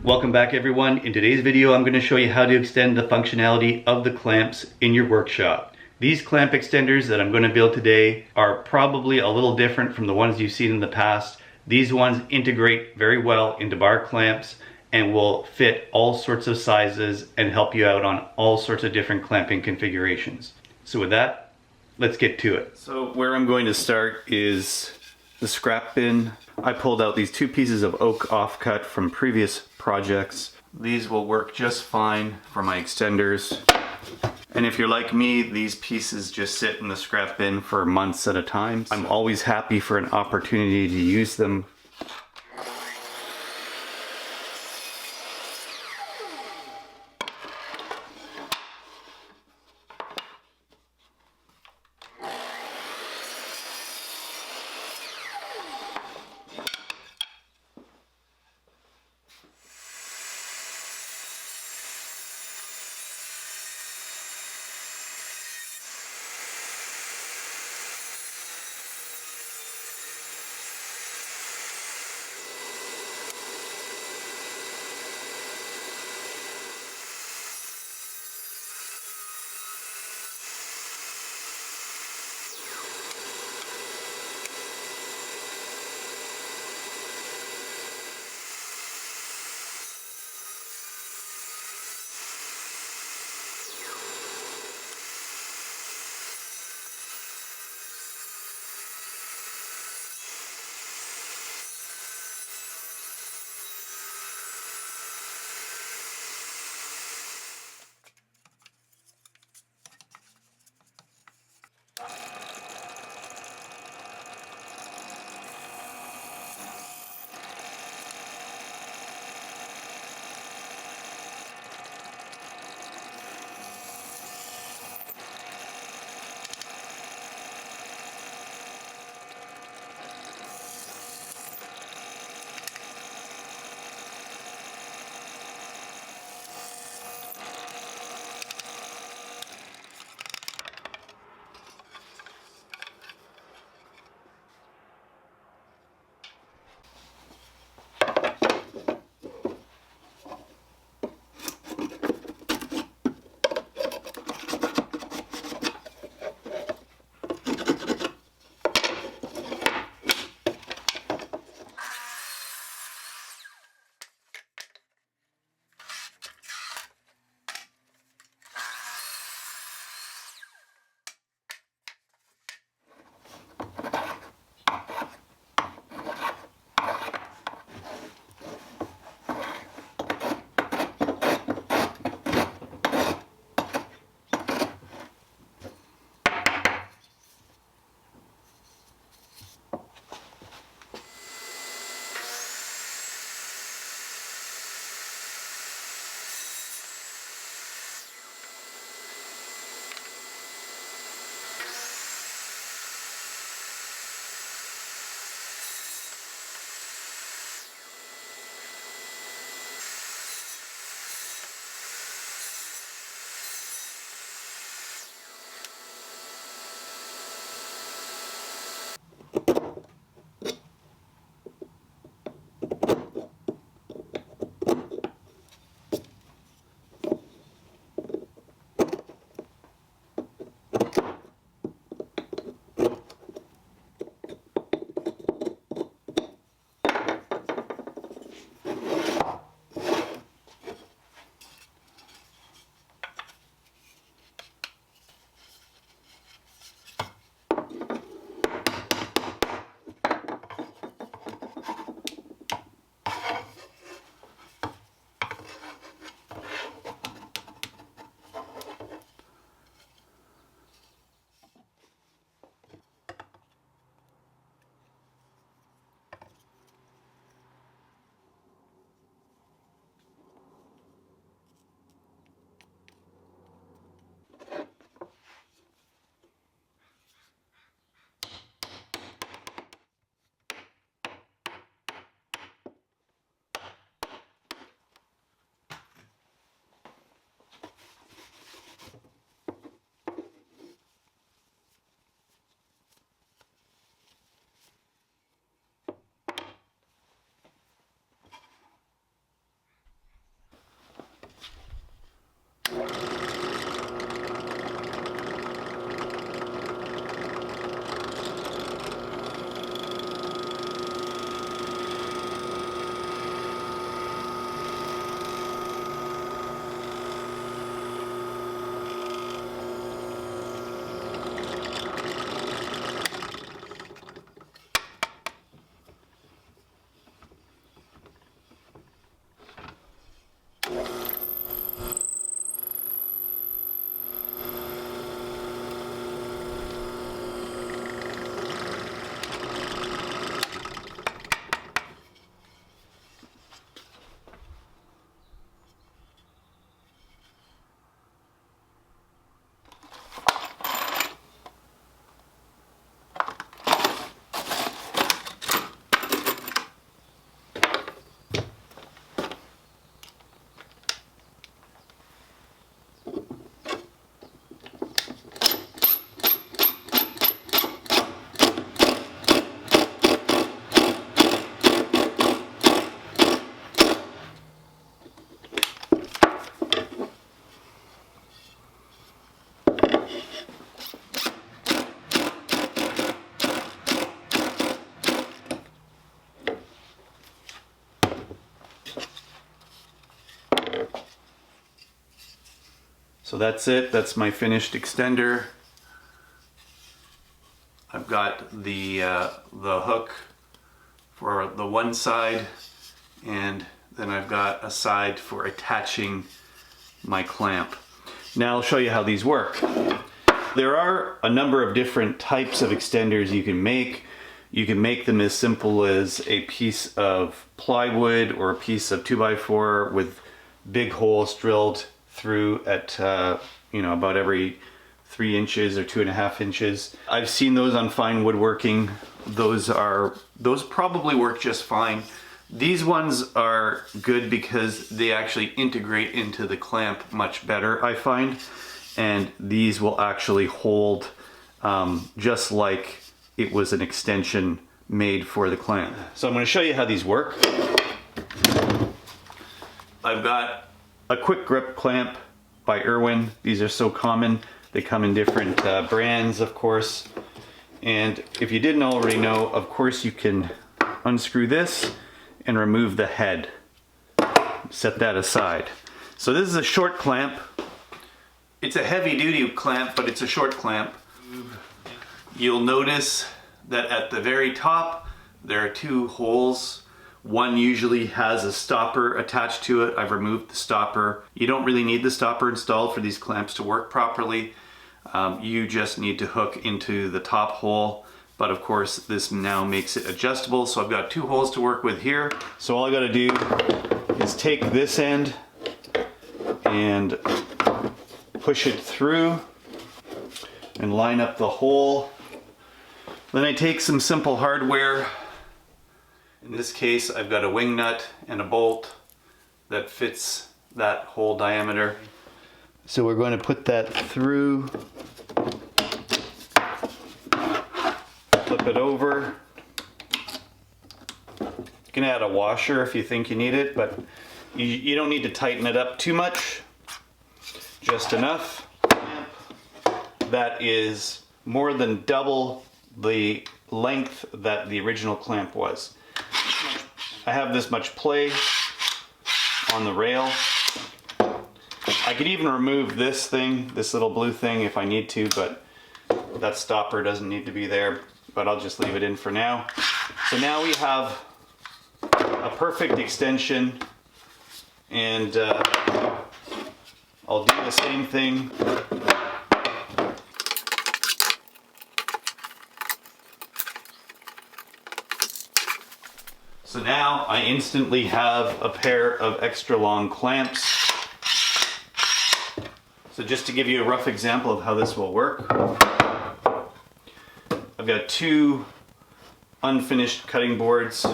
Welcome back everyone. In today's video I'm going to show you how to extend the functionality of the clamps in your workshop. These clamp extenders that I'm going to build today are probably a little different from the ones you've seen in the past. These ones integrate very well into bar clamps and will fit all sorts of sizes and help you out on all sorts of different clamping configurations. So with that, let's get to it. So where I'm going to start is the scrap bin. I pulled out these two pieces of oak offcut from previous projects. These will work just fine for my extenders. And if you're like me, these pieces just sit in the scrap bin for months at a time. I'm always happy for an opportunity to use them. So that's it. That's my finished extender. I've got the hook for the one side, and then I've got a side for attaching my clamp. Now I'll show you how these work. There are a number of different types of extenders you can make. You can make them as simple as a piece of plywood or a piece of 2x4 with big holes drilled through at you know, about every 3 inches or 2.5 inches. I've seen those on fine woodworking. Those probably work just fine. These ones are good because they actually integrate into the clamp much better, I find. And these will actually hold just like it was an extension made for the clamp. So I'm going to show you how these work. I've got a quick grip clamp by Irwin. These are so common. They come in different brands, of course. And if you didn't already know, of course you can unscrew this and remove the head. Set that aside. So this is a short clamp. It's a heavy duty clamp, but it's a short clamp. You'll notice that at the very top there are 2 holes. One usually has a stopper attached to it. I've removed the stopper. You don't really need the stopper installed for these clamps to work properly. You just need to hook into the top hole. But of course this now makes it adjustable. So I've got 2 holes to work with here. So all I gotta do is take this end and push it through and line up the hole. Then I take some simple hardware. In this case, I've got a wing nut and a bolt that fits that hole diameter. So we're going to put that through, flip it over. You can add a washer if you think you need it, but you don't need to tighten it up too much. Just enough. That is more than double the length that the original clamp was. I have this much play on the rail. I could even remove this thing, this little blue thing, if I need to, but that stopper doesn't need to be there, but I'll just leave it in for now. So now we have a perfect extension, and I'll do the same thing. So now I instantly have a pair of extra long clamps. So just to give you a rough example of how this will work, I've got 2 unfinished cutting boards.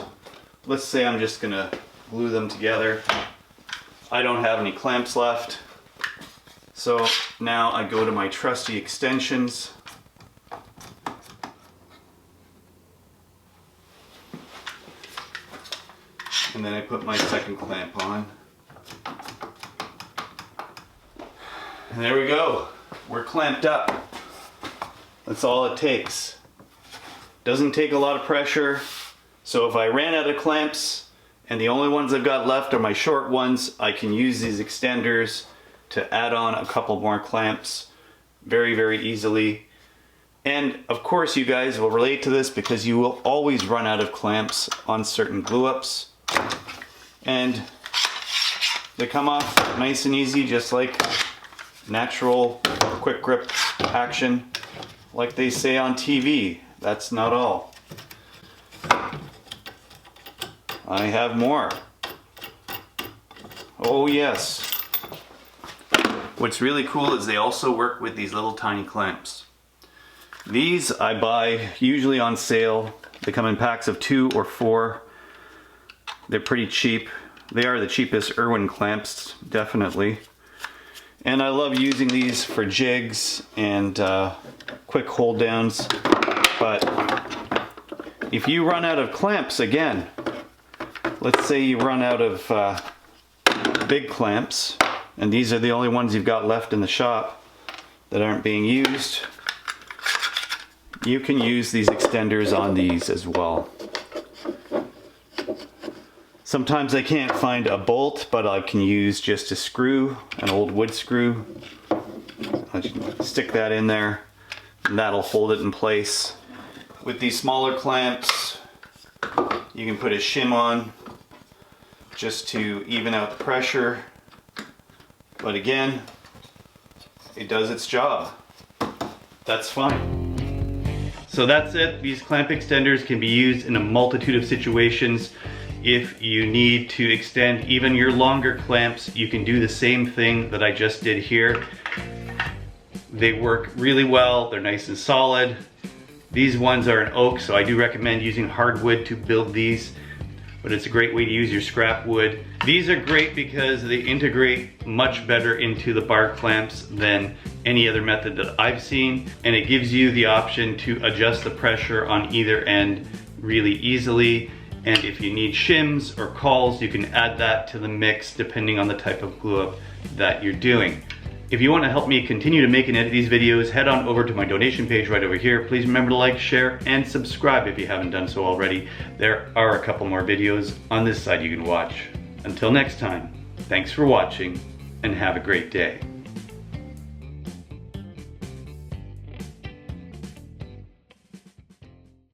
Let's say I'm just gonna glue them together. I don't have any clamps left. So now I go to my trusty extensions. And then I put my second clamp on. And there we go. We're clamped up. That's all it takes. Doesn't take a lot of pressure. So if I ran out of clamps and the only ones I've got left are my short ones, I can use these extenders to add on a couple more clamps very, very easily. And of course you guys will relate to this because you will always run out of clamps on certain glue-ups. And they come off nice and easy, just like natural quick grip action, like they say on TV. That's not all. I have more. Oh yes. What's really cool is they also work with these little tiny clamps. These I buy usually on sale. They come in packs of 2 or 4. They're pretty cheap. They are the cheapest Irwin clamps, definitely. And I love using these for jigs and quick hold downs. But if you run out of clamps again, let's say you run out of big clamps, and these are the only ones you've got left in the shop that aren't being used, you can use these extenders on these as well. Sometimes I can't find a bolt, but I can use just a screw, an old wood screw, I'll just stick that in there, and that'll hold it in place. With these smaller clamps, you can put a shim on just to even out the pressure. But again, it does its job. That's fine. So that's it. These clamp extenders can be used in a multitude of situations. If you need to extend even your longer clamps, you can do the same thing that I just did here. They work really well. They're nice and solid. These ones are an oak, so I do recommend using hardwood to build these, but it's a great way to use your scrap wood. These are great because they integrate much better into the bar clamps than any other method that I've seen, and it gives you the option to adjust the pressure on either end really easily. And if you need shims or cauls, you can add that to the mix depending on the type of glue up that you're doing. If you want to help me continue to make and edit these videos, head on over to my donation page right over here. Please remember to like, share, and subscribe if you haven't done so already. There are a couple more videos on this side you can watch. Until next time, thanks for watching and have a great day.